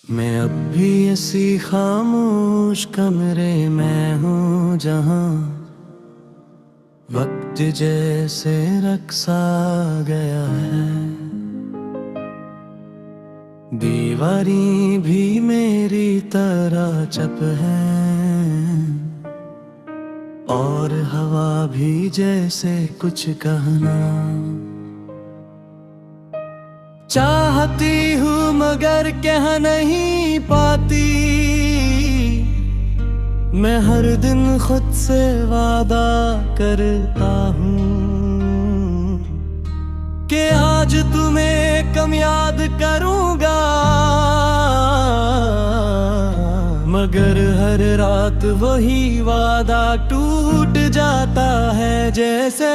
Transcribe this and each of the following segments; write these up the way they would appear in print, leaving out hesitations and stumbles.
मैं अब भी ऐसी खामोश कमरे में हूँ जहाँ वक्त जैसे रक्सा गया है। दीवारी भी मेरी तरह चप है और हवा भी जैसे कुछ कहना चाहती हूँ मगर कह नहीं पाती। मैं हर दिन खुद से वादा करता हूँ कि आज तुम्हें कम याद करूँगा, मगर हर रात वही वादा टूट जाता है। जैसे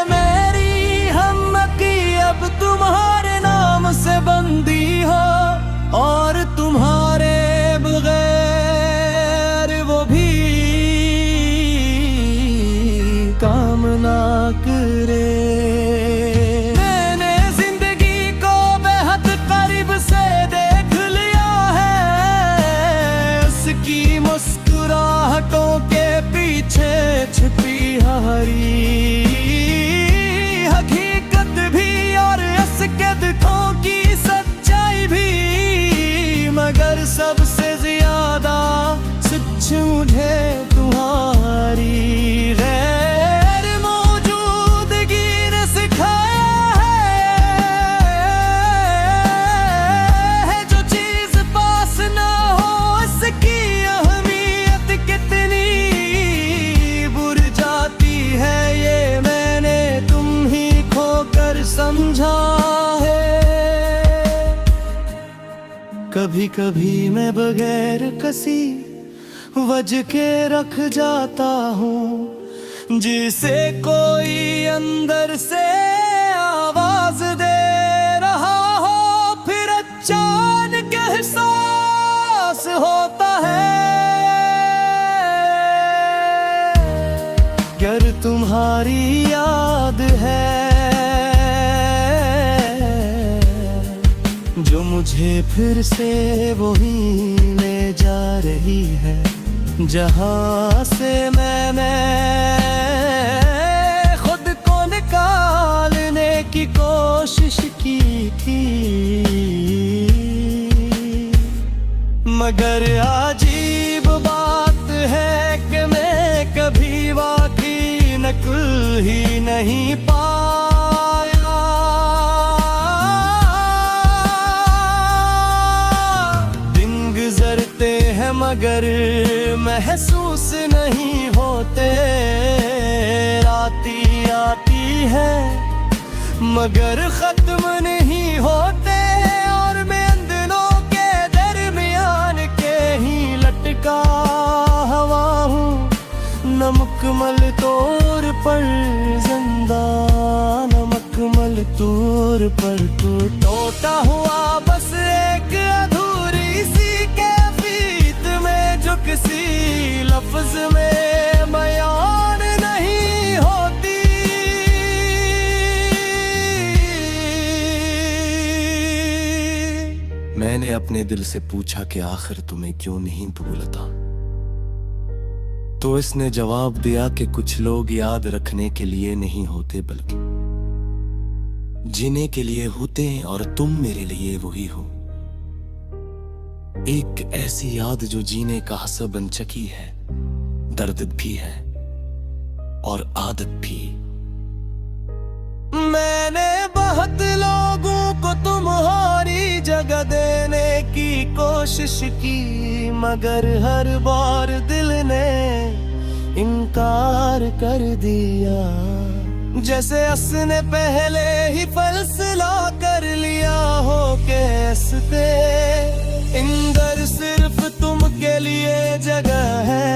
मेरी हिम्मती अब तुम्हारे नाम से बंदी हो और तुम्हारे बगैर वो भी काम ना करे। मैंने जिंदगी को बेहद करीब से देख लिया है, उसकी मुस्कुराहटों के पीछे छिपी हरी हकीकत भी और इसके दुखों की सच्चाई भी। मगर सबसे ज्यादा सच मुझे तुम्हारी गैर मौजूदगी ने सिखाया है। जो चीज पास ना हो इसकी अहमियत कितनी बुर जाती है, ये मैंने तुम ही खोकर समझा है। कभी कभी मैं बगैर किसी वजह के रख जाता हूँ, जिसे कोई अंदर से आवाज दे रहा हो, फिर अचानक एहसास होता है अगर तुम्हारी याद है जो मुझे फिर से वही ले जा रही है जहां से मैंने खुद को निकालने की कोशिश की थी। मगर अजीब बात है कि मैं कभी वाकई नकल ही नहीं पाया। दिन गुजरते हैं मगर महसूस नहीं होते, राती आती है मगर खत्म नहीं होते, और मैं इन दिनों के दरमियान के ही लटका हवा हूँ। नमकमल तौर पर जिंदा, नमकमल तौर पर टूटा हुआ बस एक अधूरी सी कैफियत में जो किसी लफ्ज में बयान नहीं होती। मैंने अपने दिल से पूछा कि आखिर तुम्हें क्यों नहीं भूलता, तो इसने जवाब दिया कि कुछ लोग याद रखने के लिए नहीं होते बल्कि जीने के लिए होते हैं, और तुम मेरे लिए वही हो। एक ऐसी याद जो जीने का हसब बन चकी है, दर्द भी है और आदत भी। मैंने बहुत लोगों को तुम्हारी जगह देने की कोशिश की, मगर हर बार दिल ने इनकार कर दिया। जैसे उसने पहले ही फैसला कर लिया हो कैसे इंदर सिर्फ तुम के लिए जगह है,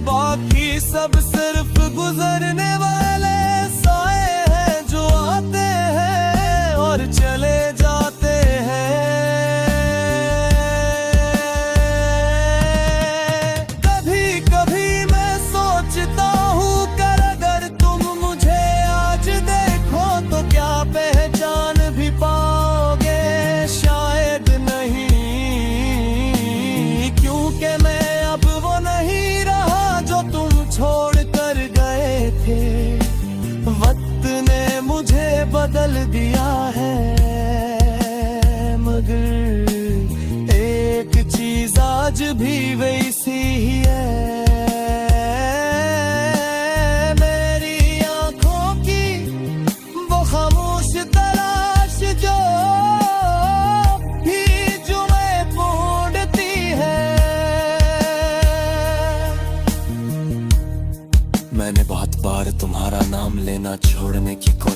बाकी सब सिर्फ गुजरने वाले साए हैं जो आते हैं और चले जाते हैं। कभी कभी मैं सोचता हूँ कर अगर तुम मुझे आज देखो तो क्या पहचान भी पाओगे।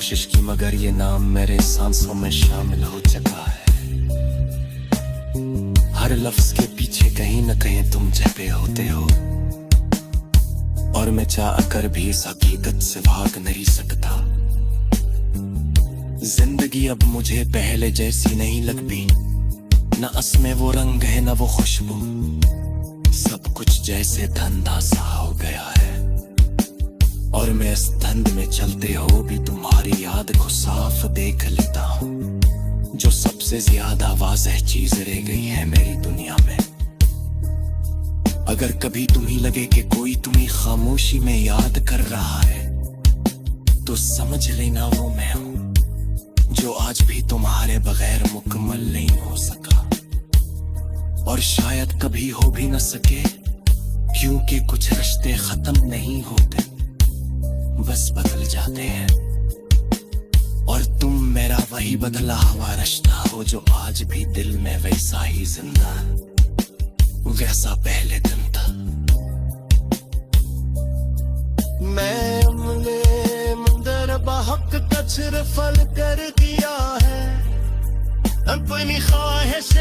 कोशिश की मगर ये नाम मेरे सांसों में शामिल हो चुका है। हर लफ्ज के पीछे कहीं न कहीं तुम छुपे होते हो, और मैं चाह कर भी इस हकीकत से भाग नहीं सकता। जिंदगी अब मुझे पहले जैसी नहीं लगती, न असमें वो रंग है न वो खुशबू, सब कुछ जैसे धंधा सा हो गया है। और मैं इस धंध में चलते हो भी तुम्हारी याद को साफ देख लेता हूँ, जो सबसे ज्यादा वाज़ेह चीज रह गई है मेरी दुनिया में। अगर कभी तुम्हें लगे कि कोई तुम्हें खामोशी में याद कर रहा है, तो समझ लेना वो मैं हूँ, जो आज भी तुम्हारे बगैर मुकम्मल नहीं हो सका, और शायद कभी हो भी न सके, क्योंकि कुछ रिश्ते खत्म नहीं होते, बस बदल जाते हैं। और तुम मेरा वही बदला हुआ रिश्ता हो, जो आज भी दिल में वैसा ही जिंदा, वैसा पहले दिन था। मैं अमले मंदर बहक कचर फल कर दिया है, अपनी ख्वाहिश